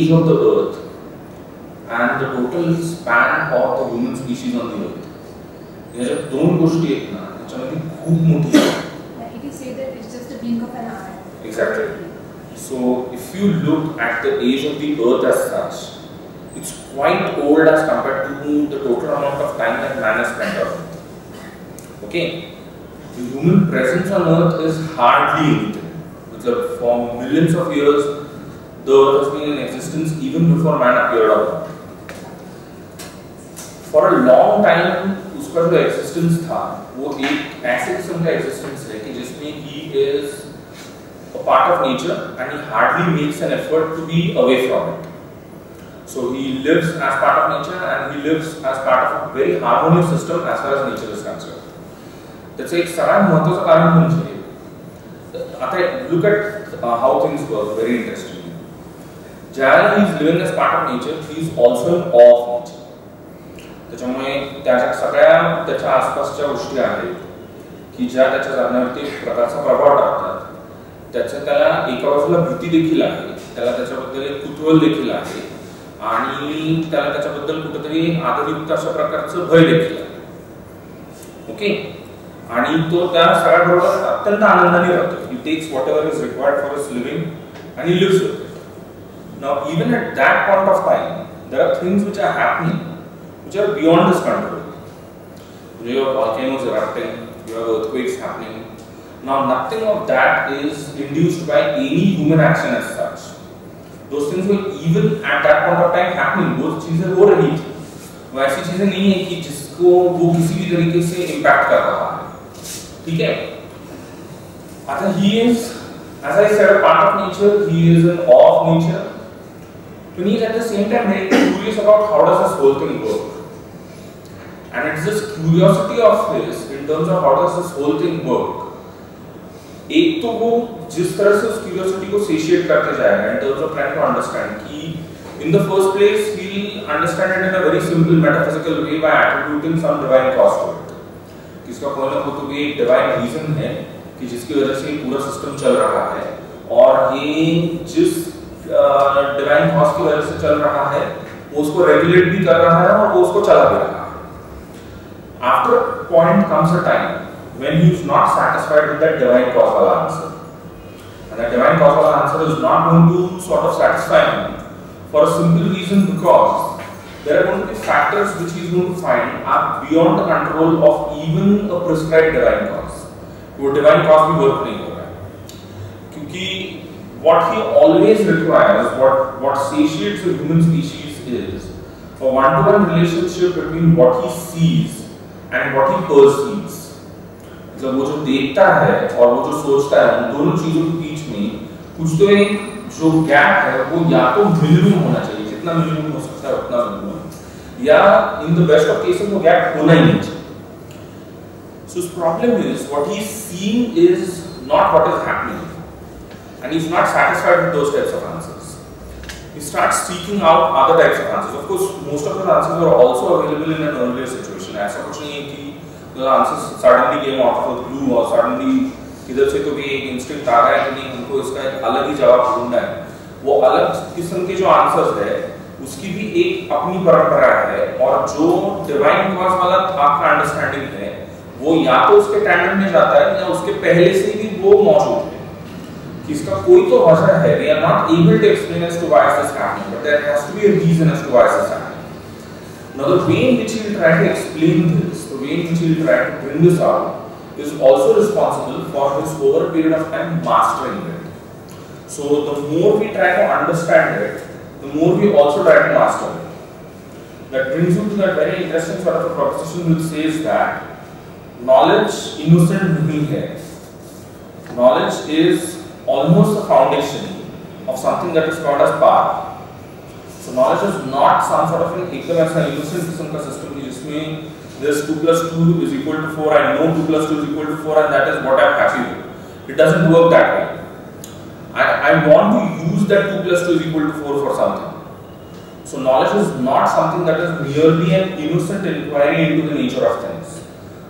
age of the earth and the total span of the human species on the earth. या जब दोन गोष्टी आहेत ना, त्याच्यामध्ये खूप मोठी आहे. It is said that it's just a blink of an eye. Exactly. So if you look at the age of the earth as such, it's quite old as compared to the total amount of time that man has spent on it. Okay? The human presence on earth is hardly anything. For millions of years, the earth has been in existence even before man appeared on earth. For a long time, उसका जो existence था, वो एक ऐसे किस्म का existence है कि जिसमें he is a part of nature and he hardly makes an effort to be away from it. So he lives as part of nature and he lives as part of a very harmonious system as far as nature is concerned. That's एक सराहनीय महत्त्वाचं कारण म्हणजे आता look at how things work very interestingly. While he is living as part of nature, he is also in awe of nature. त्याच्यामुळे त्याच्या सगळ्या त्याच्या आसपासच्या गोष्टी आहेत की ज्या त्याच्या जगण्यावरती एक प्रकारचा प्रभाव टाकतात. त्याच्या त्याला एका बाजूला भीती देखील आहे, त्याला त्याच्याबद्दल एक कुतूहल देखील आहे आणि त्याला त्याच्याबद्दल कुठेतरी आदरयुक्त अशा प्रकारचं भय देखील आहे. ओके, आणि तो त्या सगळ्याबरोबर अत्यंत आनंदाने राहतो. He takes whatever is required for his living and he lives with it. Now even at that point of time, there are things which are happening which are beyond his control. You have volcanoes erupting, you have earthquakes happening. Now nothing of that is induced by any human action as such. Those things were even at that point of time happening. वो चीजें हो रही थी. वो ऐसी चीजें नहीं है कि जिसको वो किसी भी तरीके से इम्पैक्ट कर रहा है. ठीक है? आता he is, as I said, a part of nature. He is in awe of nature. But he is at the same time very curious about how does this whole thing work. And it's this curiosity of his in terms of how does this whole thing work. एक तो वो जिस तरह से उस curiosity को सेशिएट करते जाएगा in terms of trying to understand कि in the first place he'll understand it in a very simple metaphysical way by attributing some divine cause to it. किसका कोई ना कोई एक divine reason है कि जिसकी वजह से पूरा सिस्टम चल रहा है और ये जिस डिवाइन कॉज की वजह से चल रहा है वो उसको रेगुलेट भी कर रहा है और वो उसको चला भी रहा है. After a point comes a time when he is not satisfied with that divine causal answer, and that divine causal answer is not going to sort of satisfy him for a simple reason, because there are going to be factors which he is going to find are beyond the control of even a prescribed divine cause. वो divine cause भी work नहीं हो रहा है, क्योंकि what he always requires, what satiates the human species is a one-to-one relationship between what he sees and what he perceives. मतलब वो जो देखता है और वो जो सोचता है, उन दोनों चीजों के बीच में कुछ तो एक जो गैप है वो या तो मिनिमम होना चाहिए, जितना मिनिमम हो सकता है उतना मिनिमम, या in the best of cases वो गैप होना ही नहीं चाहिए. So his problem is what he is seeing is not what is happening. And he's not satisfied with those types of answers. He starts seeking out other types of answers. Of course, most of those answers were also available in an earlier situation. ऐसा कुछ नहीं है कि the answers suddenly came out of the blue और suddenly इधर से तो भी एक इंस्टिंक्ट आ गया कि नहीं हमको इसका एक अलग ही जवाब ढूंढना है. वो अलग किस्म के जो आंसर्स है उसकी भी एक अपनी परंपरा है, और जो डिवाइन कॉज वाला आपका अंडरस्टैंडिंग है वो या तो उसके टैंडेम में जाता है या उसके पहले से भी वो मौजूद है. इसका कोई तो वजह है. We are not able to explain as to why is this happening, but there has to be a reason as to why is this happening. Now the way in which he will try to explain this, the way in which he will try to bring this out, is also responsible for his over a period of time mastering it. So the more we try to understand it, the more we also try to master it. That brings you to that very interesting sort of a proposition which says that knowledge innocent नहीं है. Knowledge is almost the foundation of something that is called as power. So knowledge is not some sort of an एकदम ऐसा innocent किस्म का system जिसमें this 2 plus 2 is equal to 4, I know 2 plus 2 is equal to 4 and that is what I am happy with. It doesn't work that way. I want to use that 2 plus 2 is equal to 4 for something. So knowledge is not something that is merely an innocent inquiry into the nature of things.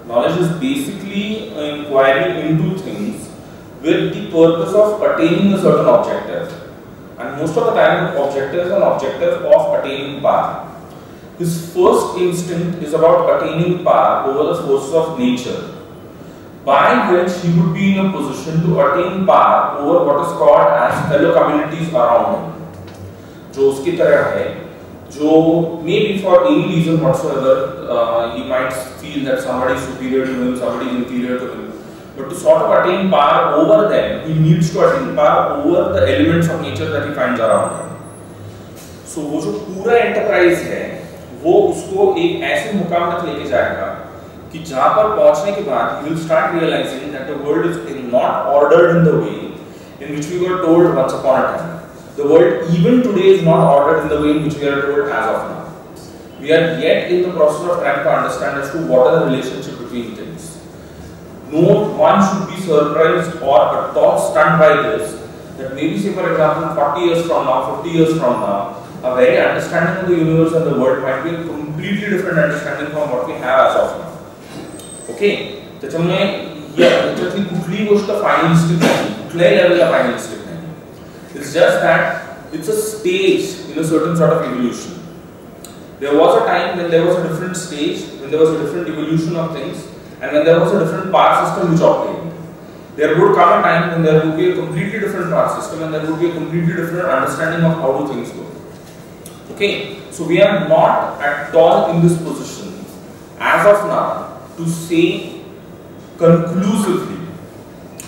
Knowledge is basically an inquiry into things with the purpose of attaining a certain objective, and most of the time the objective is an objective of attaining power. His first instinct is about attaining power over the forces of nature, by which he would be in a position to attain power over what is called as fellow communities around him. जो उसकी तरह है, जो maybe for any reason whatsoever he might feel that somebody is superior to him, somebody is inferior to him. But to sort of attain power over them, he needs to attain power over the elements of nature that he finds around him. So वो जो पूरा enterprise है, वो उसको एक ऐसे मुकाम तक लेके जाएगा कि जहाँ पर पहुँचने के बाद he will start realizing that the world is not ordered in the way in which we were told once upon a time. The world even today is not ordered in the way in which we are told as of now. We are yet in the process of trying to understand as to what are the relationship between things. No one should be surprised or at all stunned by this, that maybe say for example 40 years from now, 50 years from now, a very understanding of the universe and the world might be a completely different understanding from what we have as of now. Okay? त्याच्यामुळे याच्यातली कुठली गोष्ट फायनलिस्टिक नाही, कुठल्याही लेवलला फायनलिस्टिक नाही. It's just that it's a stage in a certain sort of evolution. There was a time when there was a different stage, when there was a different evolution of things, and when there was a different power system which operated. There would come a time when there would be a completely different power system and there would be a completely different understanding of how do things go. Okay, so we are not at all in this position as of now to say conclusively,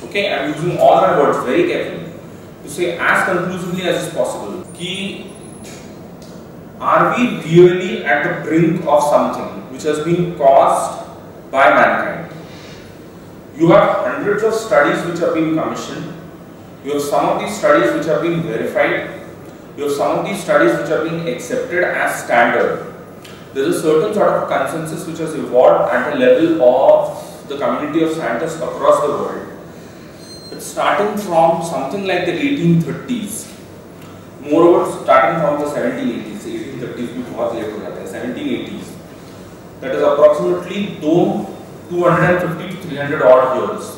okay, I am using all my words very carefully, to say as conclusively as is possible, ki are we really at the brink of something which has been caused by mankind. You have hundreds of studies which have been commissioned. You have some of these studies which have been verified. You have some of these studies which have been accepted as standard. There is a certain sort of consensus which has evolved at the level of the community of scientists across the world. It's starting from something like the 1830s. Moreover, starting from the 1780s, 1830s भी बहुत late हो जाता है, 1780s. That is approximately 250 to 300 odd years.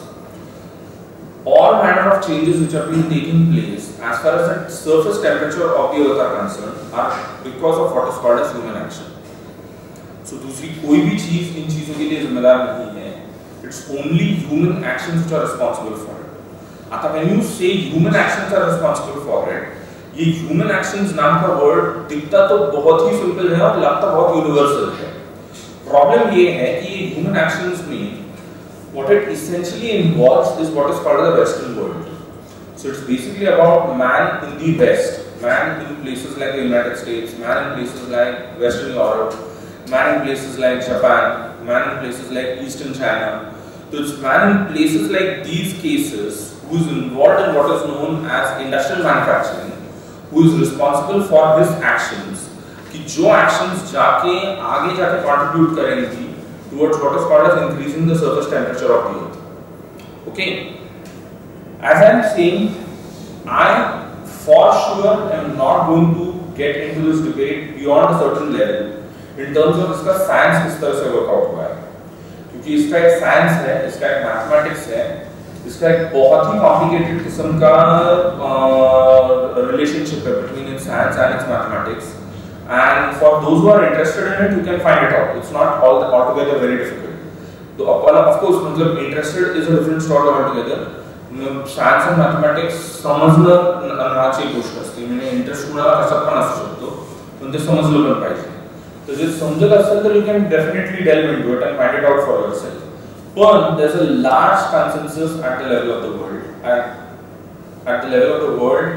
All manner of changes which have been taking place as far as the surface temperature of the earth are concerned are because of what is called as human action. So दूसरी कोई भी चीज इन चीजों के लिए जिम्मेदार नहीं है. It's only human actions which are responsible for it. आता when you say human actions are responsible for it, ये human actions नाम का word दिखता तो बहुत ही सिंपल है और लगता बहुत यूनिवर्सल है. Problem ये है कि human actions में what it essentially involves is what is called the Western world. So it's basically about man in the West, man in places like the United States, man in places like Western Europe, man in places like Japan, man in places like Eastern China. So it's man in places like these cases who is involved in what is known as industrial manufacturing, who is responsible for his actions. कि जो actions जाके आगे जाके contribute करेंगी towards what is called as increasing the surface temperature of the earth. Okay, as I am saying, I for sure am not going to get into this debate beyond a certain level in terms of इसका science किस तरह से work out हुआ है, क्योंकि इसका एक science है, इसका एक mathematics है, इसका एक बहुत ही complicated किस्म का relationship है between its science and its mathematics. And for those who are interested in it, you can find it out. It's not altogether very difficult. So, of course, interested is a different story altogether. Science and mathematics समझना नाची गोष्ट असते. म्हणजे interest कुणाला कशात पण असू शकतो, पण ते समजलं पण पाहिजे. तर जे समजलं असेल तर you can definitely delve into it and find it out for yourself. But there's a large consensus at the level of the world. At the level of the world,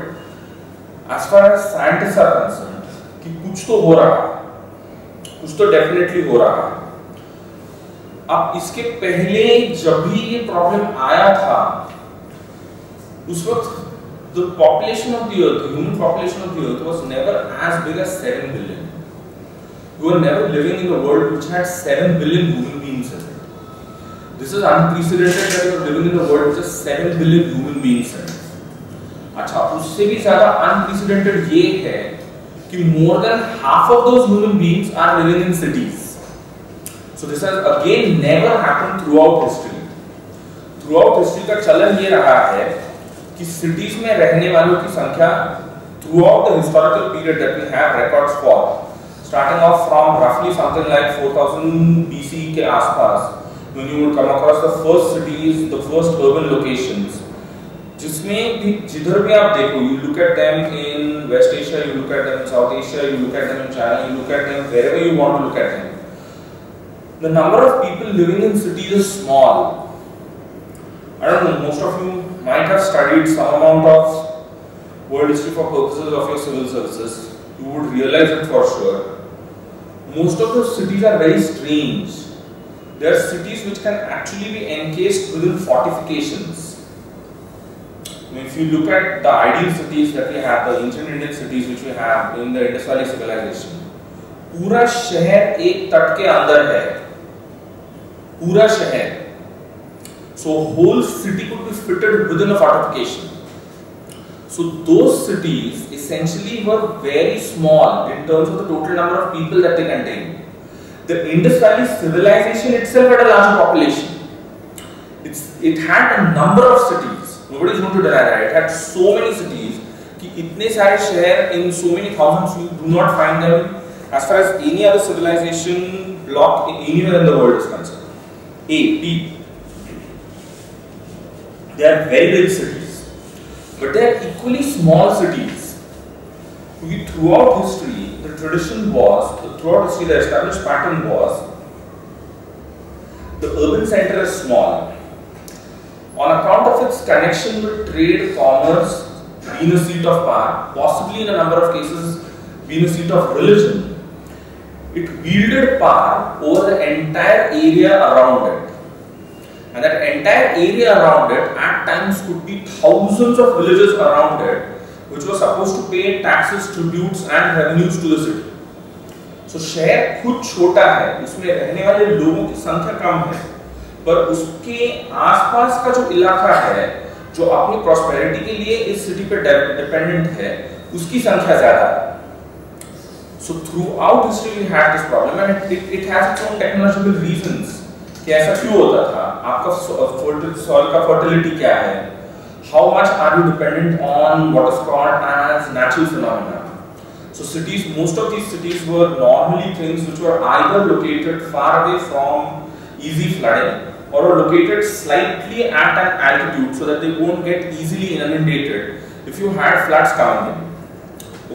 as far as scientists are concerned, कि कुछ तो हो रहा है, कुछ तो definitely हो रहा है. अब इसके पहले जब भी ये प्रॉब्लम आया था, उस वक्त the population of the earth, the human population of the earth was never as big as 7 billion. We were never living in a world which had 7 billion human beings in it. This is unprecedented that we are living in a world which has 7 billion human beings in it. अच्छा, उससे भी ज़्यादा unprecedented ये है कि more than half of those human beings are living in cities. So this has again never happened throughout history. Throughout history का चलन ये रहा है कि cities में रहने वालों की संख्या throughout the historical period that we have records for, starting off from roughly something like 4000 BC के आसपास, when you would come across the first cities, the first urban locations, जिसमें भी जिधर भी आप देखो, you look at them in West Asia, you look at them in South Asia, you look at them in China, you look at them wherever you want to look at them. The number of people living in cities is small. I don't know, most of you might have studied some amount of world history for purposes of your civil services. You would realize it for sure. Most of those cities are very strange. They are cities which can actually be encased within fortifications. If you look at the ideal cities that we have, the ancient Indian cities which we have in the Indus Valley civilization, पूरा शहर एक तट के अंदर है, पूरा शहर. So whole city could be fitted within a fortification. So those cities essentially were very small in terms of the total number of people that they contained. The Indus Valley civilization itself had a large population. It had a number of cities. Nobody is going to deny that. It had so many cities कि इतने सारे शहर in so many thousands you do not find them as far as any other civilization block anywhere in the world is concerned. B. They are very big cities, but they are equally small cities. Throughout history, the tradition was, the established pattern was, the urban center is small. On account of its connection with trade, commerce, being a seat of power, possibly in a number of cases being a seat of religion, it wielded power over the entire area around it. And that entire area around it at times could be thousands of villages around it, which were supposed to pay taxes, tributes and revenues to the city. So शहर खुद छोटा है, उसमें रहने वाले लोगों की संख्या कम है, पर उसके आसपास का जो इलाका है, जो अपनी प्रॉस्पेरिटी के लिए इस सिटी पे डिपेंडेंट है, उसकी संख्या ज़्यादा है. So throughout history we had this problem, and it has its own technological reasons. कि ऐसा क्यों होता था? आपका soil का fertility क्या है? How much are you dependent on what is called as natural phenomena? So cities, most of these cities were normally things which were either located far away from easy flooding or were located slightly at an altitude so that they won't get easily inundated if you had floods coming in.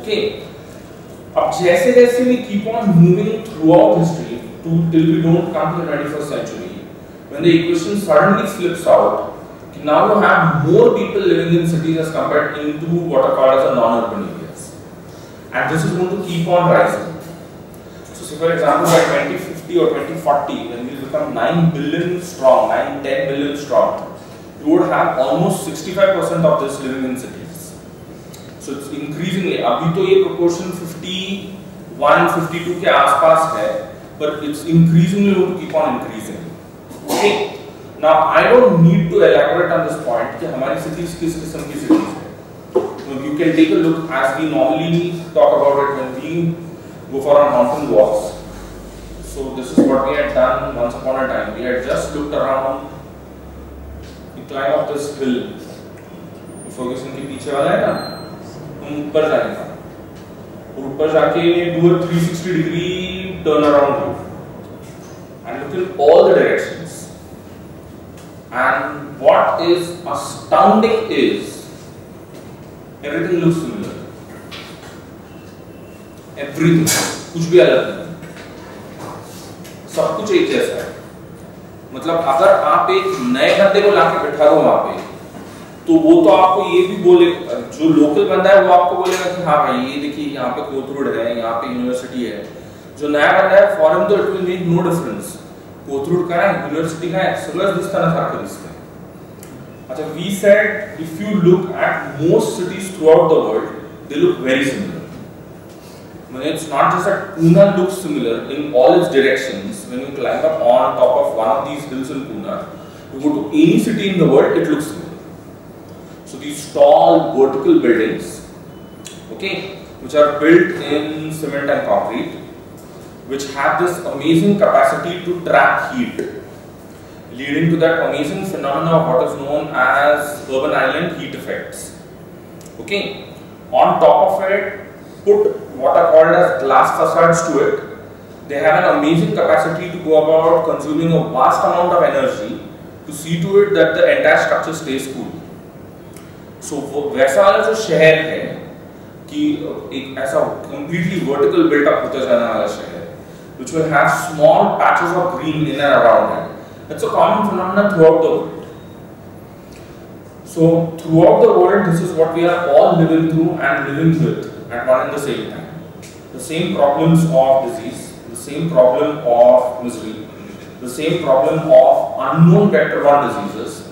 Okay. अब जैसे जैसे we keep on moving throughout history till we don't come to the 21st century, when the equation suddenly flips out, now you have more people living in cities as compared into what are called as a non-urban areas, and this is going to keep on rising. So say for example by 2050 or 2040, when we become 9 billion strong, 9-10 billion strong, you would have almost 65% of this living in cities. So it's increasingly, अभी तो ये proportion 51-52 के आसपास है, but it's increasingly going to keep on increasing. Okay. Now I don't need to elaborate on this point कि हमारी cities किस किस्म की cities हैं. You can take a look as we normally talk about it when we go for our mountain walks. So this is what we had done once upon a time. We had just looked around. We climb up this hill. Ferguson के पीछे वाला है ना, ऊपर जाने का. और ऊपर जाके do a 360-degree turn around view and look in all the directions. And what is astounding is everything looks similar. Everything, कुछ भी अलग नहीं, सब कुछ एक जैसा है. मतलब अगर आप एक नए बंदे को लाके बैठा दो वहाँ पे, तो वो तो आपको ये भी बोले, जो लोकल बंदा है वो आपको बोलेगा कि हाँ भाई ये देखिए यहाँ पे कोथरूड है, यहाँ पे यूनिवर्सिटी है. जो नया बंदा है फॉरेन तो it will make no difference. Kothrud का है, यूनिवर्सिटी का है, सगळं दिसताना सारखं दिसतंय. अच्छा, we said if you look at most cities throughout the world, they look very similar. I mean, it's not just that Pune looks similar in all its directions. When you climb up on top of one of these hills in Pune, you go to any city in the world, it looks similar. So these tall vertical buildings, okay, which are built in cement and concrete, which have this amazing capacity to trap heat, leading to that amazing phenomena of what is known as urban island heat effects. Okay, On top of it, put what are called as glass facades to it. They have an amazing capacity to go about consuming a vast amount of energy to see to it that the entire structure stays cool. So वैसा वाला जो शहर है कि एक ऐसा completely vertical built up होता जाने वाला शहर, which will have small patches of green in and around it. It's a common phenomenon throughout the world. So throughout the world, this is what we are all living through and living with at one and the same time. The same problems of disease, the same problem of misery, the same problem of unknown vector-borne diseases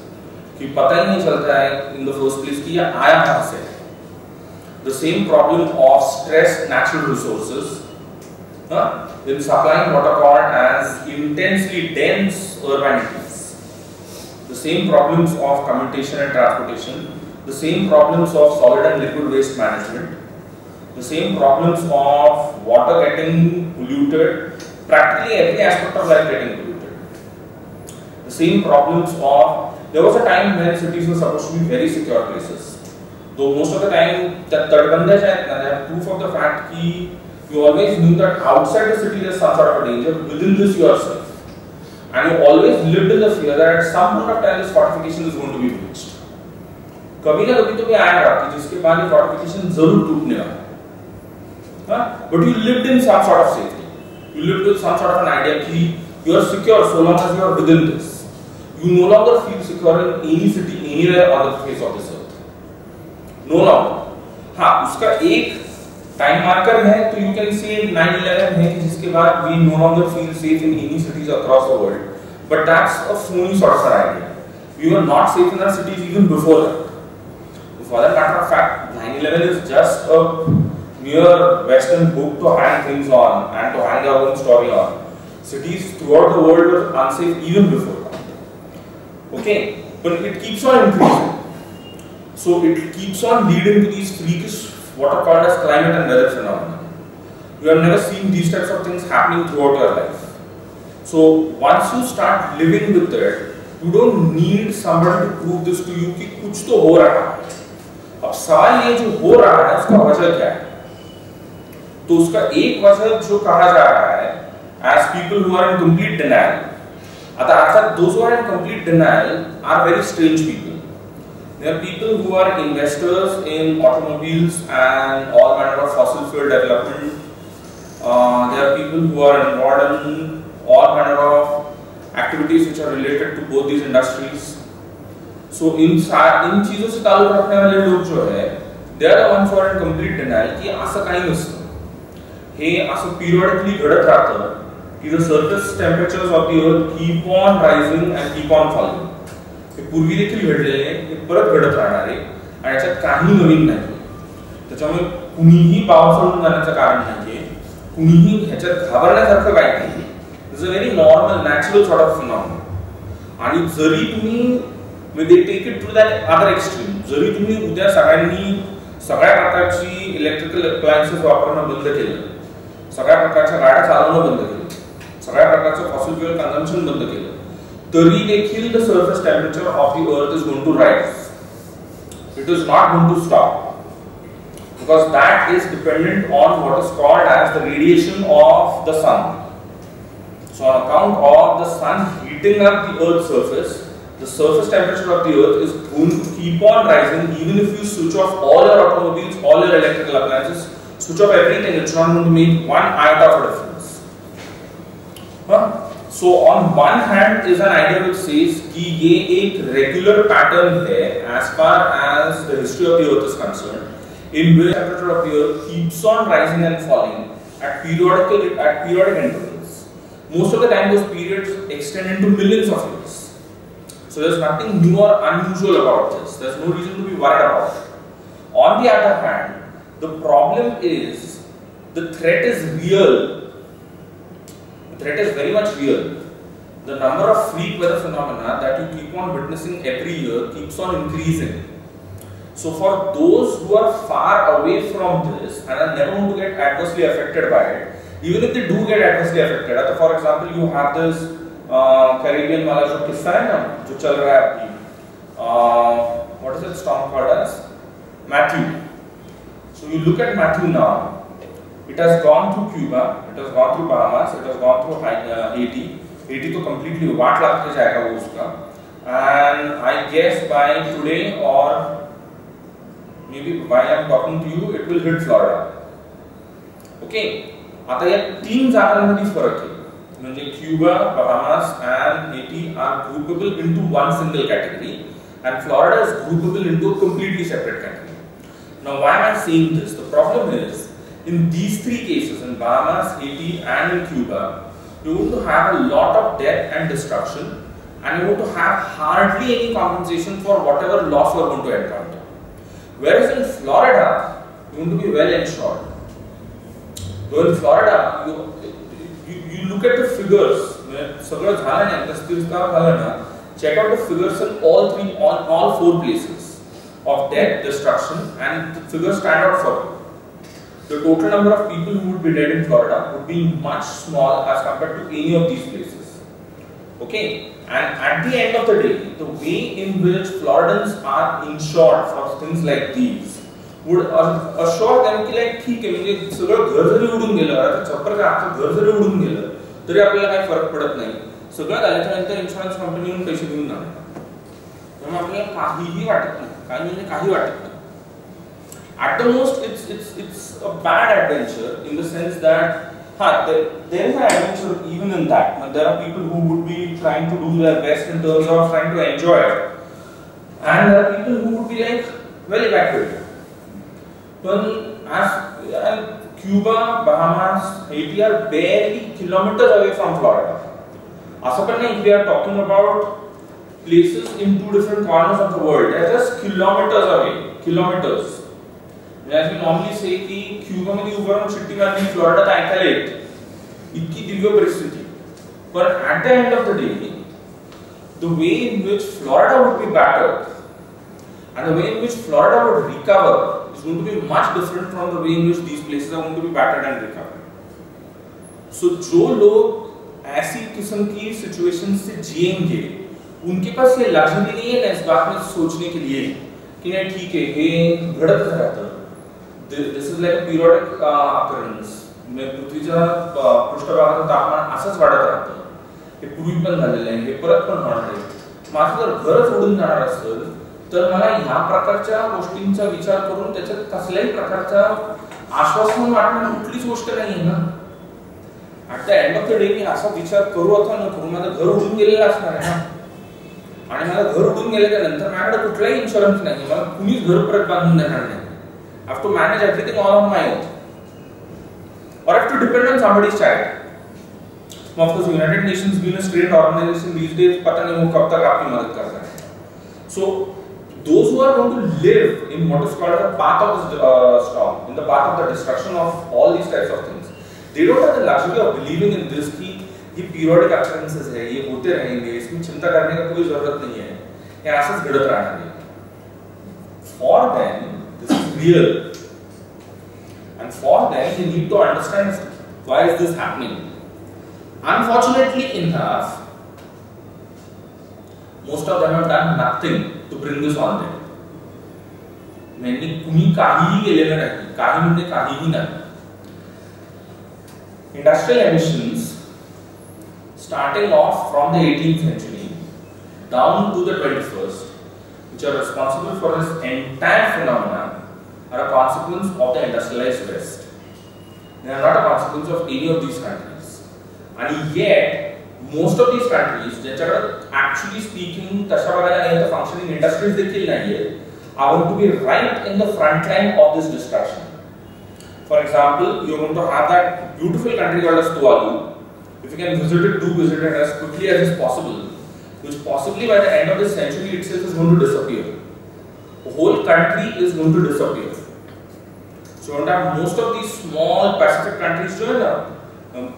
कि पता ही नहीं चलता है in the first place कि ये आया कहाँ से. The same problem of stressed natural resources in supplying what are called as intensely dense urbanities. The same problems of commutation and transportation, the same problems of solid and liquid waste management, the same problems of water getting polluted, practically every aspect of life getting polluted. The same problems of, there was a time when cities were supposed to be very secure places. Though most of the time, that they have proof of the fact that you always knew that outside the city there is some sort of a danger, within this you are safe. And you always lived in the fear that at some point of time this fortification is going to be breached. कभी ना कभी तो भी आएगा कि जिसके बाद ये fortification जरूर टूटने वाला है. But you lived in some sort of safety. You lived with some sort of an idea that you are secure so long as you are within this. You no longer feel secure in any city anywhere on the face of this earth. No longer. हाँ, उसका एक time marker है तो you can say 9/11 है कि जिसके बाद we no longer feel safe in any cities across the world. But that's a phony sort of an idea. We were not safe in our cities even before that. For that matter of fact, 9/11 is just a mere Western book to hang things on and to hang our own story on. Cities throughout the world were unsafe even before that. Okay, but it keeps on increasing. So it keeps on leading to these freakish what are called as climate and weather phenomena. You have never seen these types of things happening throughout your life. So once you start living with it, you don't need somebody to prove this to you कि कुछ तो हो रहा है. अब सवाल ये जो हो रहा है उसका वजह क्या है? तो उसका एक वजह जो कहा जा रहा है, as people who are in complete denial. अर्थात those who are in complete denial are very strange people. There are people who are investors in automobiles and all manner of fossil fuel development. There are people who are involved in all manner of activities which are related to both these industries. So इन चीजों से ताल्लुक रखने वाले लोग जो है, they are the ones who are in complete denial कि असं काही नसतं. हे असं periodically घडत राहतं की the surface temperatures of the earth keep on rising and keep on falling. पूर्वी देखील घडलेले हे परत घडत राहणार आहे आणि याच्यात काही नवीन नाही. त्याच्यामुळे कुणीही पावसाळून जाण्याचं कारण नाहीये, कुणीही ह्याच्यात घाबरण्यासारखं काही नाही. It's a very normal natural sort of phenomena. आणि जरी तुम्ही they take it to that other extreme, जरी तुम्ही उद्या सगळ्यांनी सगळ्या प्रकारची इलेक्ट्रिकल अप्लायन्सेस वापरणं बंद केलं, सगळ्या प्रकारच्या गाड्या चालवणं बंद केलं, सगळ्या प्रकारचं फॉसिल फ्युएल कन्झम्पशन बंद केलं, तरी देखील the surface temperature of the earth is going to rise. It is not going to stop because that is dependent on what is called as the radiation of the sun. So on account of the sun heating up the earth's surface, the surface temperature of the earth is going to keep on rising even if you switch off all your automobiles, all your electrical appliances, switch off everything, it's not going to make one iota of a difference. So on one hand is an idea which says कि ये एक regular pattern है as far as the history of the earth is concerned, in which the temperature of the earth keeps on rising and falling at periodic intervals. Most of the time those periods extend into millions of years. So there's nothing new or unusual about this. There's no reason to be worried about it. On the other hand, the problem is the threat is real. The threat is very much real. The number of freak weather phenomena that you keep on witnessing every year keeps on increasing. So for those who are far away from this and are never going to get adversely affected by it, even if they do get adversely affected, for example, you have this Caribbean वाला जो किस्सा है ना, जो चल रहा है अभी, what is it storm called as? Matthew. So you look at Matthew now, it has gone through Cuba, it has gone through Bahamas, it has gone through Haiti. Haiti to completely वाट लग के जाएगा वो उसका, and I guess by today or maybe while I'm talking to you, it will hit Florida. Okay, आता या तीन जागांमध्ये फरक आहे. म्हणजे Cuba, Bahamas and Haiti are groupable into one single category and Florida is groupable into a completely separate category. Now why am I saying this? The problem is, in these three cases, in Bahamas, Haiti and in Cuba, you want to have a lot of death and destruction and you want to have hardly any compensation for whatever loss you are going to encounter. Whereas in Florida, you want to be well insured. Though in Florida, you look at the figures, check out the figures in all four places of death, destruction, and the figures stand out for you. The total number of people who would be dead in Florida would be much small as compared to any of these places. Okay, and at the end of the day, the way in which Floridans are insured for things like these would assure them कि like ठीक है म्हणजे सगळं घर जरी उडून गेलं आता छप्पर का आखं घर जरी उडून गेलं तरी आपल्याला काही फरक पडत नाही सगळं झाल्याच्या नंतर इन्शुरन्स कंपनीने पैसे देऊन जाणार त्यामुळे आपल्याला काहीही वाटत नाही काही म्हणजे काही वाटत नाही. At the most it's a bad adventure in the sense that there is an adventure even in that. There are people who would be trying to do their best in terms of trying to enjoy it and there are people who would be like well evacuated. And Cuba, Bahamas, Haiti are barely kilometers away from Florida. If we are talking about places in two different corners of the world, they are just kilometers away. Kilometers. As we normally say कि Cuba मध्ये उभं राहून शिट्टी मारली Florida त ऐकायला येते. इतकी दिव्य परिस्थिती. But at the end of the day, the way in which Florida would be battered and the way in which Florida would recover is going to be much different from the way in which these places are going to be battered and recovered. So जो लोग ऐसी किस्म की situation से जिएंगे, उनके पास ये luxury नहीं है ना इस बात में सोचने के लिए कि नहीं ठीक है ये घडत रहता. This is like a periodic occurrence. पृथ्वीच्या पृष्ठभागाचं तापमान असंच वाढत राहतं. हे पूर्वी पण झालेलं आहे, हे परत पण होणार आहे. माझं जर घरच उडून जाणार असेल तर मला ह्या प्रकारच्या गोष्टींचा विचार करून त्याच्यात कसल्याही प्रकारचा आश्वासन वाटणं कुठलीच गोष्ट नाहीये ना. At the end of the day मी असा विचार करू अथवा न करू माझं घर उडून गेलेलं असणार आहे ना आणि मला घर उडून गेल्याच्या नंतर माझ्याकडे कुठलाही इन्शुरन्स नाही, मला कुणीच घर परत बांधून देणार नाही. I have to manage everything all on my own, or I have to depend on somebody's child. Of course, United Nations being a state organization these days, पता नहीं वो कब तक आपकी मदद कर रहा है. So, those who are going to live in what is called the path of the storm, in the path of the destruction of all these types of things, they don't have the luxury of believing in this कि ये periodic occurrences है, ये होते रहेंगे, इसमें चिंता करने का कोई जरूरत नहीं है, ये ऐसा घड़त रहना है. For them, this is real, and for them they need to understand why is this happening. Unfortunately enough, most of them have done nothing to bring this on them. त्यांनी कुणी काहीही केलेलं नाही, काही म्हणजे काहीही नाही. Industrial emissions starting off from the 18th century down to the 21st, which are responsible for this entire phenomenon, are a consequence of the industrialized West. They are not a consequence of any of these countries. And yet, most of these countries, which are actually speaking, the functioning industries are going to be right in the front line of this destruction. For example, you are going to have that beautiful country called as Tuvalu. If you can visit it, do visit it as quickly as is possible, which possibly by the end of this century itself is going to disappear. The whole country is going to disappear. So you don't have most of these small Pacific countries join up.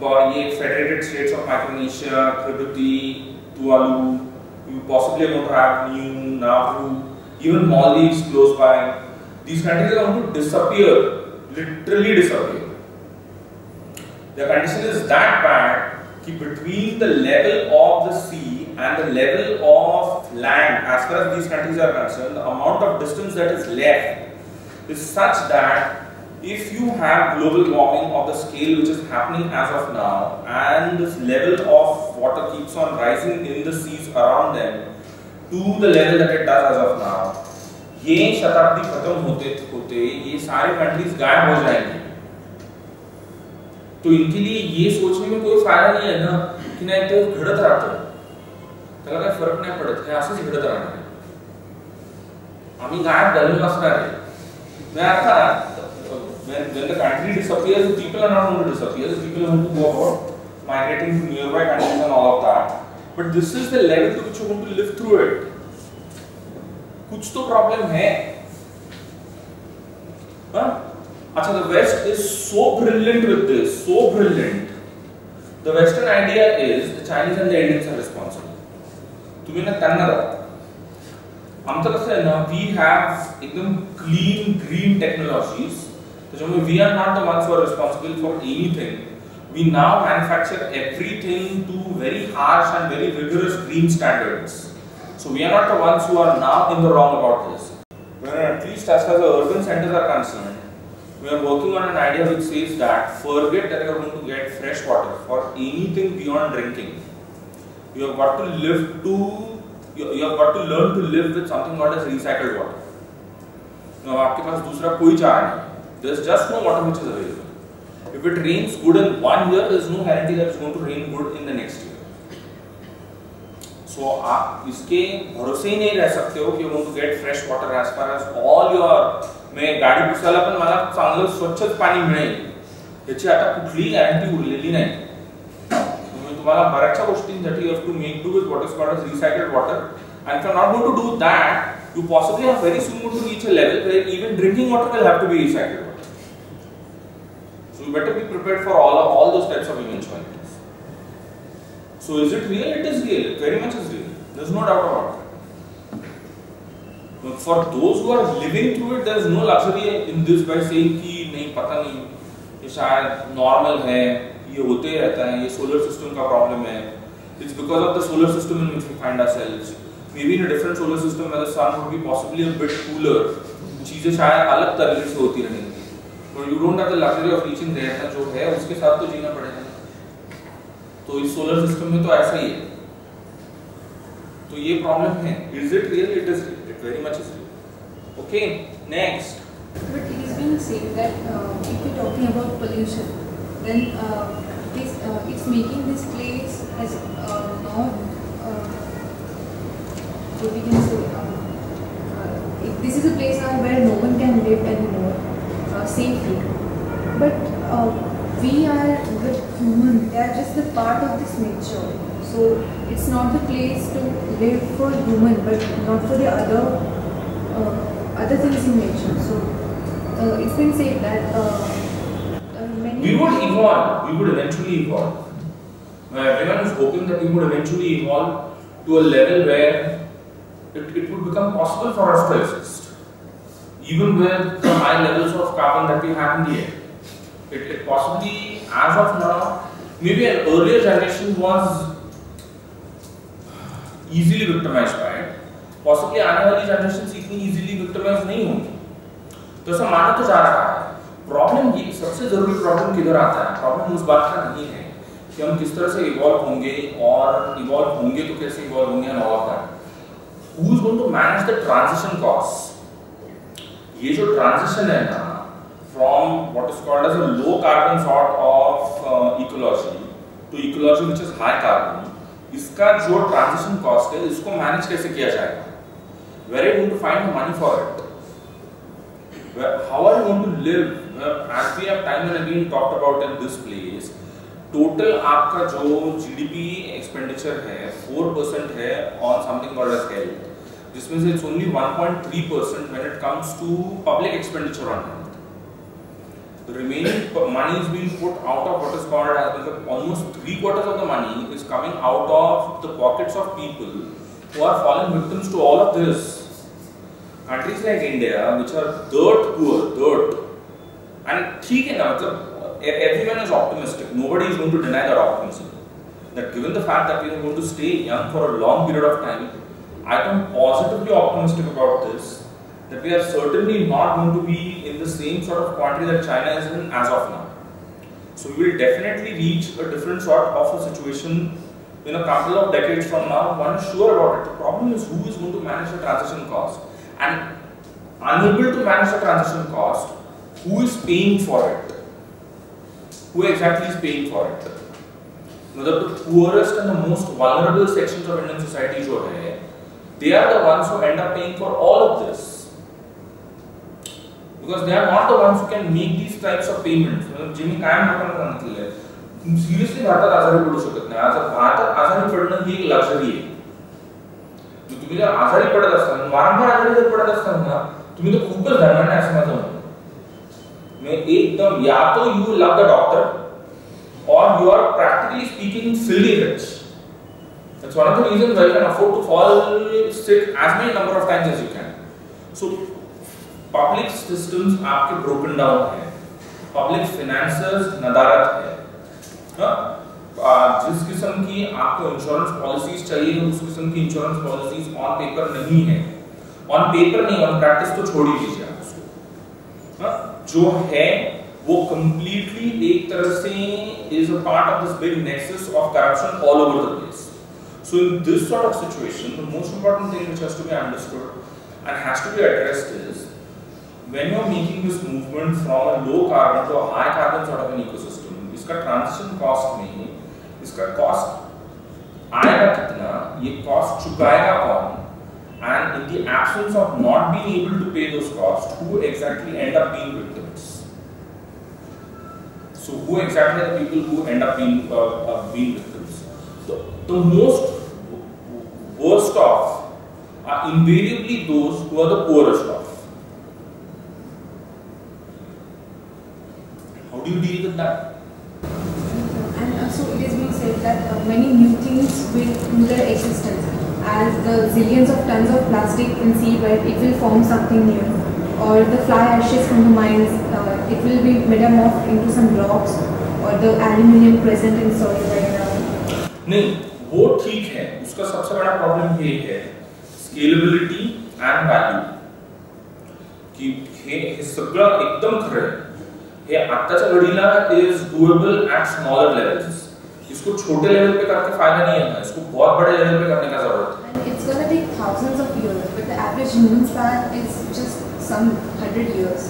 Federated States of Micronesia, Kiribati, Tuvalu, you possibly are going to have Niue, Nauru, even Maldives close by. These countries are going to disappear, literally disappear. The condition is that bad that between the level of the sea and the level of land, as far as these countries are concerned, the amount of distance that is left is such that if you have global warming of the scale which is happening as of now, and this level of water keeps on rising in the seas around them to the level that it does as of now, ये शताब्दी खत्म होते होते ये सारे countries गायब हो जाएंगे। तो इनके लिए ये सोचने में कोई फायदा नहीं है ना कि नाही ते घडत राहतं, त्याला काही फरक नाही पडत, हे असंच घडत राहणार आहे, आम्ही गायब झालेलो असणार आहे। म्हणजे अर्थात when the country disappears, the people are not going to disappear, the people are going to go about migrating to nearby countries and all of that, but this is the level to which you are going to live through it। कुछ तो problem है, हाँ? अच्छा, the West is so brilliant with this, so brilliant. The Western idea is the Chinese and the Indians are responsible. तुम्ही ना त्यांना दाखवा। आमचं कसं आहे ना, we have एकदम clean green technologies. So we are not the ones who are responsible for anything. We now manufacture everything to very harsh and very rigorous green standards. So we are not the ones who are now in the wrong about this. When at least as far as the urban centers are concerned, we are working on an idea which says that forget that you are going to get fresh water for anything beyond drinking. You have got to you have got to learn to live with something called as recycled water. Now आपके पास दूसरा कोई चारा नहीं। There's just no water which is available. If it rains good in 1 year, there's no guarantee that it's going to rain good in the next year. So आप इसके भरोसे ही नहीं रह सकते हो कि you're going to get fresh water as far as all your मैं गाडी पुसायला पण मला चांगलं स्वच्छ पाणी मिळेल याची आता कुठलीही गॅरंटी उरलेली नाही। तुम्ही तुम्हाला बऱ्याचशा गोष्टींसाठी you have to make do with what is called as recycled water, and if you're not going to do that, you possibly are very soon going to reach a level where even drinking water will have to be recycled water. So you better be prepared for all those types of eventualities. So is it real? It is real. It very much is real. There's no doubt about it. But for those who are living through it, there is no luxury in this by saying कि नहीं पता नहीं ये शायद normal है, ये होते रहता है, ये solar system का problem है. It's because of the solar system in which we find ourselves. Maybe in a different solar system where the sun would be possibly a bit cooler, चीजें शायद अलग तरीके से होती रहेंगी। But you don't have the luxury of reaching there, ना जो है उसके साथ तो जीना पड़ेगा। तो इस solar system में तो ऐसा ही है। तो ये problem है। Is it real? It is real. It very much is real. Okay, next. But it is being said that if you're talking about pollution, then it's making this place as not what we can say. This is a place now where no one can live anymore safely. But we are the human. They are just a part of this nature. So it's not the place to live for human, but not for the other things in nature. So it's been said that we would evolve. We would eventually evolve. Everyone is hoping that we would eventually evolve to a level where it would become possible for us to exist, even with the high levels of carbon that we have in the air. It possibly, as of now, maybe an earlier generation was easily victimized by it. Possibly आने वाली generations इतनी easily victimized नहीं होंगी। तो ऐसा माना तो जा रहा है। Problem ये सबसे जरूरी problem किधर आता है? Problem उस बात का नहीं है कि हम किस तरह से evolve होंगे और evolve होंगे तो कैसे evolve होंगे and all of that. Who is going to manage the transition costs? ये जो transition है ना, from what is called as a low carbon sort of ecology to ecology which is high carbon, इसका जो transition cost है, इसको manage कैसे किया जाएगा? Where are you going to find the money for it? How are you going to live? As we have time and again talked about in this place, total आपका जो GDP expenditure है 4% है on something called as health, जिसमें से it's only 1.3% when it comes to public expenditure on health. The remaining money is being put out of what is called as almost 3/4 of the money is coming out of the pockets of people who are falling victims to all of this. Countries like India, which are dirt poor, and ठीक है ना, मतलब everyone is optimistic. Nobody is going to deny that optimism. That given the fact that we are going to stay young for a long period of time, I am positively optimistic about this. that we are certainly not going to be in the same sort of quantity that China is in as of now. So we will definitely reach a different sort of a situation in a couple of decades from now. One is sure about it. The problem is who is going to manage the transition cost, and unable to manage the transition cost, who is paying for it? Who exactly is paying for it? Now, the poorest and the most vulnerable sections of Indian society, they are the ones who end up paying for all of this, because they are not the ones who can make these types of payments. Jimmy, I am seriously भारतात आजारी पडू शकत नाही. आज भारतात आजारी पडणं ही एक लक्झरी आहे. तुम्ही जर आजारी पडत असाल, वारंवार आजारी जर पडत असाल ना, तुम्ही तो खूपच धर्माने आहे असं माझं म्हणणं. मैं एकदम या तो you love the doctor or you are practically speaking filthy rich. That's one of the reasons why you can afford to fall sick as many number of times as you can. So public systems आपके broken down है, public finances नदारत है. जिस किस्म की आपको insurance policies चाहिए, उस किस्म की इंश्योरेंस पॉलिसीज ऑन पेपर नहीं है. ऑन पेपर नहीं, ऑन प्रैक्टिस तो छोड़ ही दीजिए आप उसको. जो है वो कंप्लीटली एक तरह से is a part of this big nexus of corruption all over the place. So in this sort of situation the most important thing which has to be understood and has to be addressed is when you are making this movement from a low carbon to a high carbon sort of an ecosystem, इसका transition cost में इसका cost आएगा कितना, ये cost चुकाएगा कौन, and in the absence of not being able to pay those costs, who exactly end up being victims? So who exactly are the people who end up being victims? The most worst off are invariably those who are the poorest off. How do you deal with that? And so it is being said that many new things will do their existence. As the zillions of tons of plastic in seabed, it will form something new. Or the fly ashes from the mines, it will be metamorphed into some rocks, or the aluminium present in soil right now. नहीं, वो ठीक है. उसका सबसे बड़ा problem ये है scalability and value. कि हे सगळं एकदम खरं आहे. हे आत्ताच्या घडीला is doable at smaller levels. इसको छोटे लेवल पे करके फायदा नहीं है, इसको बहुत बड़े लेवल पे करने का जरूरत है. And it's gonna take thousands of years, but the average human span is just some 100 years.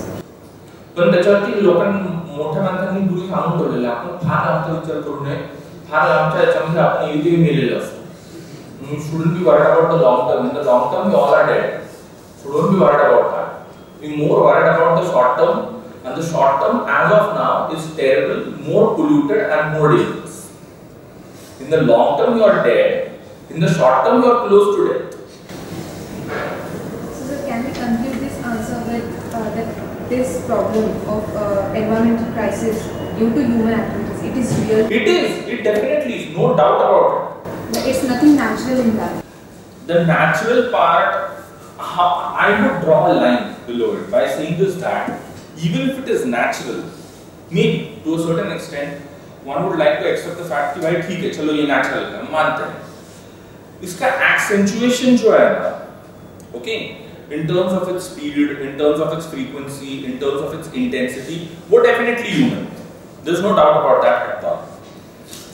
पण त्याच्यावरती लोकांनी मोठ्या माणसांनी पूर्वी सांगून ठेवलेलं आहे, आपण फार लांबचा विचार करू नये. फार लांबच्या याच्यामध्ये आपण इथे मेलेलो असतो. You shouldn't be worried about the long term. In the long term, we all are dead. So don't be worried about that. Be more worried about the short term, and the short term, as of now, is terrible, more polluted, and more dangerous. In the long term, you are dead. In the short term, you are close to death. So, sir, can we conclude this answer with that this problem of environmental crisis due to human activities, it is real? It is. It definitely is. No doubt about it. But it's nothing natural in that. The natural part, I would draw a line below it by saying this, that even if it is natural, maybe to a certain extent, one would like to accept the fact कि भाई ठीक है, चलो ये natural है, मानते हैं. इसका accentuation जो है ना, okay, in terms of its speed, in terms of its frequency, in terms of its intensity, वो definitely human. There's no doubt about that at all.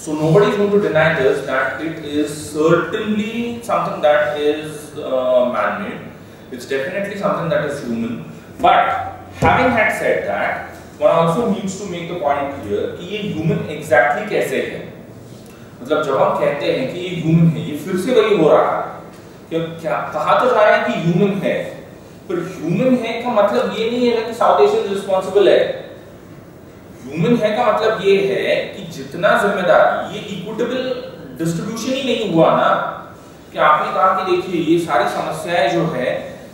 So nobody is going to deny this, that it is certainly something that is man-made. It's definitely something that is human. But having had said that, one also needs to make the point clear कि ये human exactly कैसे है. मतलब जब हम कहते हैं कि ये human है, ये फिर से वही हो रहा है कि क्या कहा तो जा रहा है कि human है, पर human है का मतलब ये नहीं है ना कि South Asian responsible है. Human है का मतलब ये है कि जितना जिम्मेदारी, ये equitable distribution ही नहीं हुआ ना, कि आपने कहा कि देखिए ये सारी समस्याएं जो है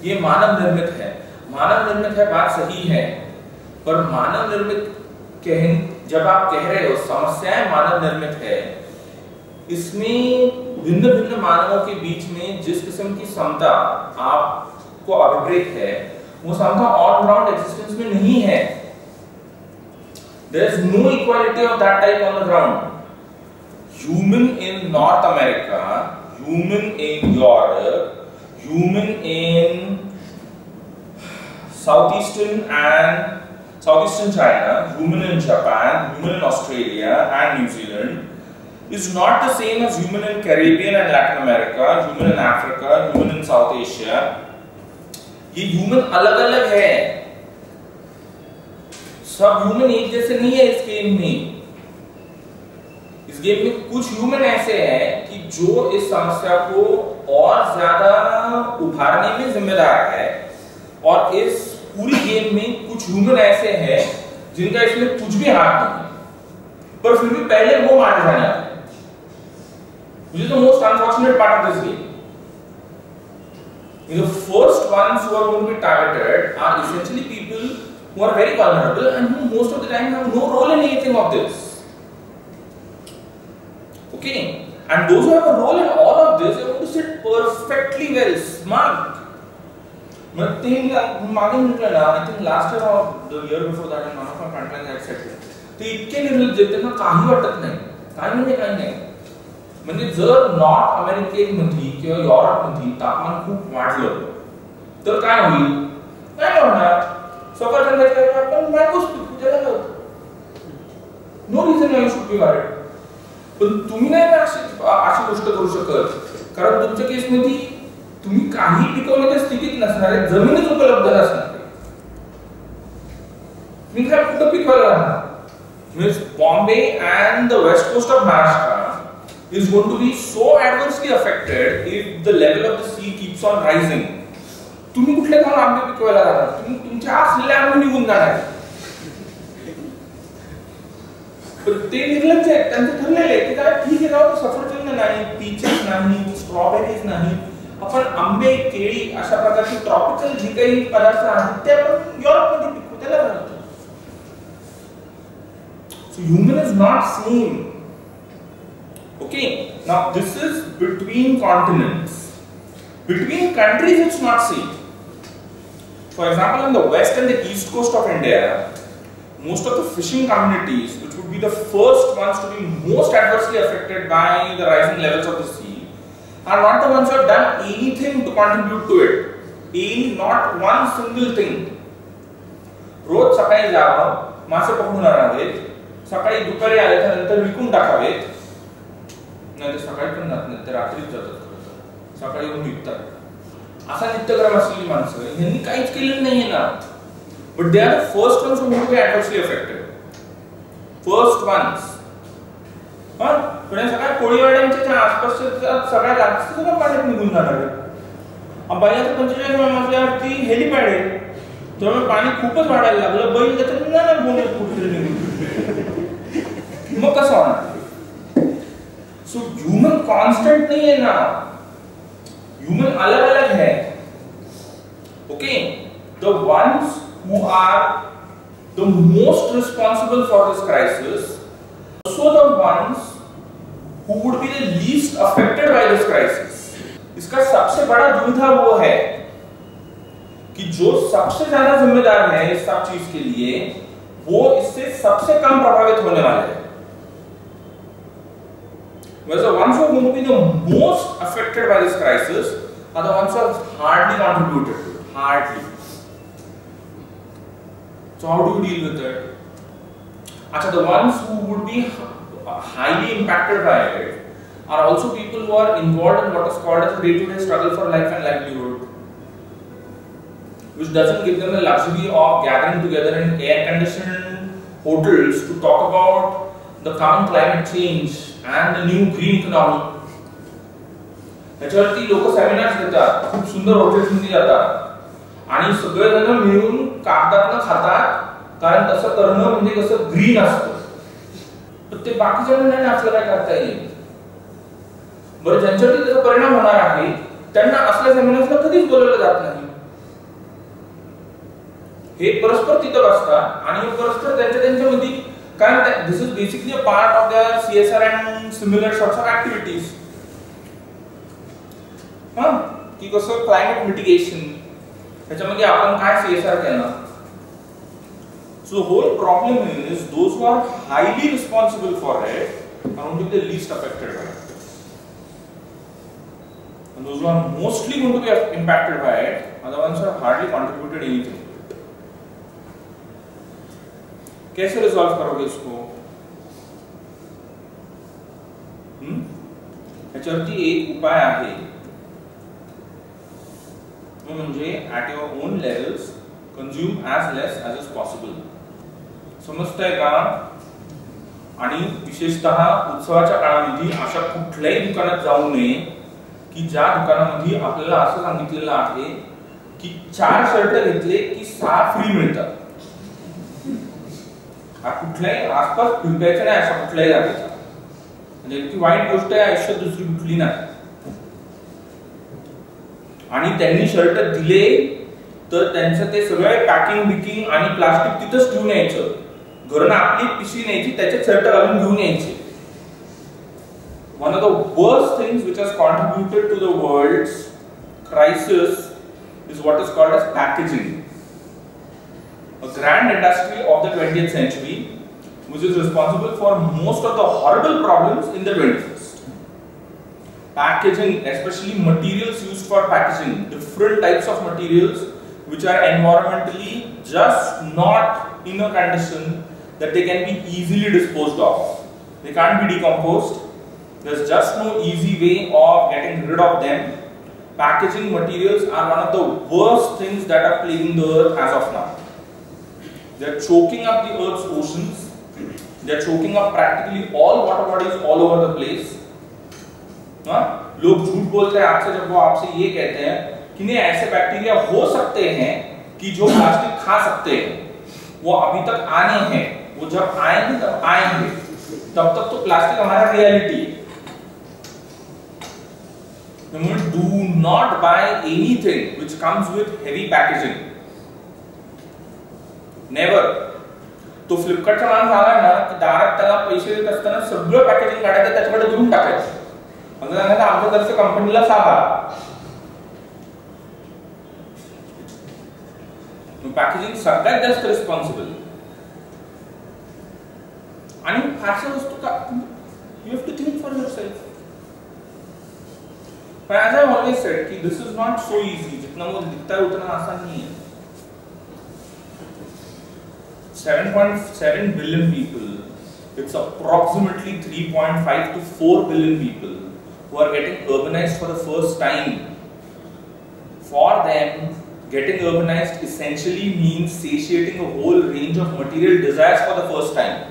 ये मानव निर्मित है. मानव निर्मित है, बात सही है, पर मानव निर्मित जब आप कह रहे हो समस्याएं मानव निर्मित है, इसमें भिन्न भिन्न मानवों के बीच में जिस किस्म की समता आपको अभिप्रेत है, वो समता ऑल राउंड एग्जिस्टेंस में नहीं है. There is no equality of that type on the ground. Human in North America, human in Europe, human in Southeastern China, human in Japan, human in Australia and New Zealand is not the same as human in Caribbean and Latin America, human in Africa, human in South Asia. ये human अलग-अलग है. सब human एक जैसे नहीं है इस game में. इस गेम में कुछ ह्यूमन ऐसे हैं कि जो इस समस्या को और ज्यादा उभारने में जिम्मेदार है, और इस पूरी गेम में कुछ ह्यूमन ऐसे हैं जिनका इसमें कुछ भी हाथ नहीं है, पर फिर भी पहले वो मारे जाने वाले हैं. Which is the most unfortunate part of this game. The first ones who are going to be targeted are essentially people who are very vulnerable and who most of the time have no role in anything of this. Okay, and those who have a role in all of this are going to sit perfectly well, smart. I think last year or the year before that, in one of my frontline had said it. ते इतके निर्लज्ज आहेत त्यांना काही वाटत नाही. काय म्हणजे काही नाही. म्हणजे जर नॉर्थ अमेरिकेमध्ये किंवा युरोपमध्ये तापमान खूप वाढलं तर काय होईल? काय होणार? सफरचंदाच्या आपण मँगोज पिकू त्याला no reason you should be worried. पण तुम्ही नाही अशी गोष्ट करू शकत, कारण तुमच्या केसमध्ये तुम्ही काही पिकवण्याच्या स्थितीत नसणार आहे, जमीनच उपलब्ध नसणार आहे. तुम्ही काय कुठं पिकवायला राहणार? Means Bombay and the west coast of Maharashtra is going to be so adversely affected if the level of the sea keeps on rising. तुम्ही कुठले जाऊन आंबे पिकवायला राहणार? तुम्ही तुमच्या असलेल्या आंबे निघून जाणार. पण ते निर्लज्ज आहेत, त्यांचं ठरलेलं आहे की काय ठीक आहे राव, सफरचंद नाही, पीचेस नाही, स्ट्रॉबेरीज नाही, आपण आंबे, केळी अशा प्रकारची ट्रॉपिकल जी काही पदार्थ आहेत ते आपण युरोपमध्ये पिकवू त्याला राहतो. So human is not same. Okay, now this is between continents. Between countries it's not same. For example, on the west and the east coast of India, most of the fishing communities, which would be the first ones to be most adversely affected by the rising levels of the sea, are not the ones who have done anything to contribute to it. Not one single thing. रोज सकाळी जावं, मासे पकडून आणावेत, सकाळी दुपारी आल्यानंतर विकून टाकावेत, नाही तर सकाळी पण जात नाही तर रात्रीच जातात, सकाळी येऊन विकतात. असा नित्यक्रम असलेली माणसं यांनी काहीच केलेलं नाहीये ना. But they are the first ones who will be adversely affected. First ones. पण सगळ्या कोळीवाड्यांच्या आसपासच्या सगळ्या जास्त सगळं पाण्यात निघून जाणार आहे. बैलाच्या 45 मजल्यावरती हेलिपॅड आहे, त्यामुळे पाणी खूपच वाढायला लागलं, बैल त्याच्यात नाही बोलत कुठेतरी निघून. मग कसं होणार? सो ह्यूमन कॉन्स्टंट नहीं है ना, ह्यूमन अलग अलग है. Okay, the ones who are the most responsible for this crisis, also the ones who would be the least affected by this crisis. इसका सबसे बड़ा दुविधा वो है कि जो सबसे ज्यादा जिम्मेदार है इस सब चीज के लिए, वो इससे सबसे कम प्रभावित होने वाले हैं. Whereas the ones who are going to be the most affected by this crisis are the ones who have hardly contributed to it. Hardly. So how do you deal with it? Actually, the ones who would be highly impacted by it are also people who are involved in what is called as a day-to-day struggle for life and livelihood, which doesn't give them the luxury of gathering together in air-conditioned hotels to talk about the coming climate change and the new green economy. याच्यावरती लोक seminars घेतात, खूप सुंदर हॉटेल्समध्ये जातात आणि सगळेजण मिळून कागदातनं खातात, कारण तसं करणं म्हणजे कसं ग्रीन असतं. पण ते बाकीच्यांना नाही असलं काय करता येईल. बरं, ज्यांच्यावरती त्याचा परिणाम होणार आहे त्यांना असल्या सेमिनार्सला कधीच बोलवलं जात नाही. हे परस्पर तिथं बसतात आणि परस्पर त्यांच्यामध्ये काय, this is basically a part of their CSR and similar sorts of activities. की कसं क्लायमेट मिटिगेशन, त्याच्यामध्ये आपण काय CSR केलं. So the whole problem is those who are highly responsible for it are going to be the least affected by it, and those who are mostly going to be impacted by it are the ones who have hardly contributed anything. कैसे resolve करोगे इसको? याच्यावरती एक उपाय आहे, तो म्हणजे at your own levels consume as less as is possible. समजतंय का? आणि विशेषतः उत्सवाच्या काळामध्ये अशा कुठल्याही दुकानात जाऊ नये की ज्या दुकानामध्ये आपल्याला असं सांगितलेलं आहे की 4 शर्ट घेतले की 6 फ्री मिळतात. हा कुठल्याही आसपास फिरकायचं नाही अशा कुठल्याही जागेचा. म्हणजे इतकी वाईट गोष्ट आहे आयुष्यात दुसरी कुठली नाही. आणि त्यांनी शर्ट दिले तर त्यांचं ते सगळं पॅकिंग बिकिंग आणि प्लास्टिक तिथंच ठेवून यायचं. घरून आपली पिशवी न्यायची, त्याच्यात शर्ट घालून घेऊन यायचे. One of the worst things which has contributed to the world's crisis is what is called as packaging, a grand industry of the 20th century which is responsible for most of the horrible problems in the 21st. Packaging, especially materials used for packaging, different types of materials which are environmentally just not in a condition that they can be easily disposed of. They can't be decomposed. There's just no easy way of getting rid of them. Packaging materials are one of the worst things that are plaguing the earth as of now. They're choking up the earth's oceans. They're choking up practically all water bodies all over the place. लोग झूठ बोलते हैं आपसे जब वो आपसे ये कहते हैं कि नहीं ऐसे बैक्टीरिया हो सकते हैं कि जो प्लास्टिक खा सकते हैं. वो अभी तक आने हैं. वो जब आएंगे तब आएंगे. तब तक तो प्लास्टिक हमारा रियलिटी है. Do not buy anything which comes with heavy packaging. Never. तो फ्लिपकार्टचा माणूस आला ना की दारात त्याला पैसे देत असताना सगळं पॅकेजिंग काढायचं त्याच्याकडे देऊन टाकायचं. म्हणजे सांगायचं आमच्यातर्फे कंपनीला साधा. पॅकेजिंग सगळ्यात जास्त रिस्पॉन्सिबल. आणि फारशा वस्तू का you have to think for yourself. But as I've always said, कि this is not so easy. जितना वो दिखता है उतना आसान नहीं है. 7.7 billion people. It's approximately 3.5 to 4 billion people who are getting urbanized for the first time. For them, getting urbanized essentially means satiating a whole range of material desires for the first time.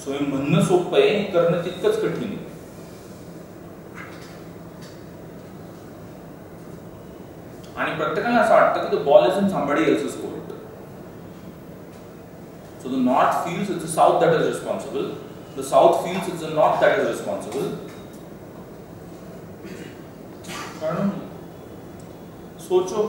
So हे म्हणणं सोपं आहे, करणं तितकंच कठीण आहे. आणि प्रत्येकाला असं वाटतं की the ball is in somebody else's court. So the north feels it's the south that is responsible. The south feels it's the north that is responsible. सोचो.